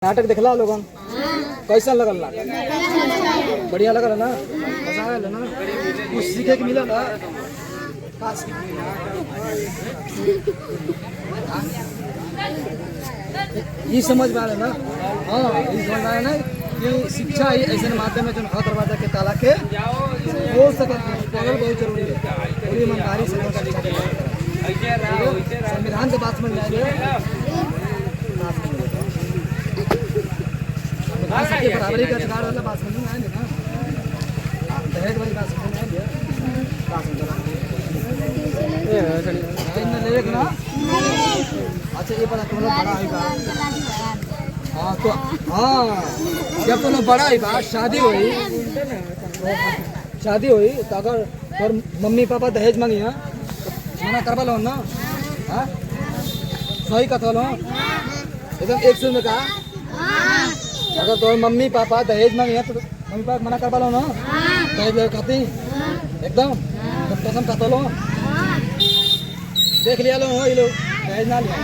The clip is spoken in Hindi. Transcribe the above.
नाटक देखला लोगन कैसा लगल ला? बढ़िया लगल ना? मजा आयल ना? कुछ सीखे के मिला ना? खास ये समझ में आ रहा ना? हाँ, ये समझ में आ रहा ना कि शिक्षा ही ऐसे माध्यम में जो हर दरवाजा के ताला के खोल सके बहुत जरूरी है। पूरी ईमानदारी से संविधान के बात समझ में आएंगे, सबके बराबरी का अधिकार वाला बात समझ में आएंगे ना? दहेज वाली बात समझ में आएंगे? ले ना? अच्छा ये पता तुम लोग बड़ा होगा। हाँ तो हाँ, जब तुम लोग बड़ा होगा शादी हुई तो अगर और मम्मी पापा दहेज मांगी तो मना करवा लो ना? हाँ सही कथा लो एकदम एक सुन में कहा, अगर तो मम्मी पापा दहेज मांगी तो मम्मी पापा मना करवा लो ना? दहेज ले खाती एकदम कसम खाता लो, देख लिया लो ये लोग दहेज ना लिया।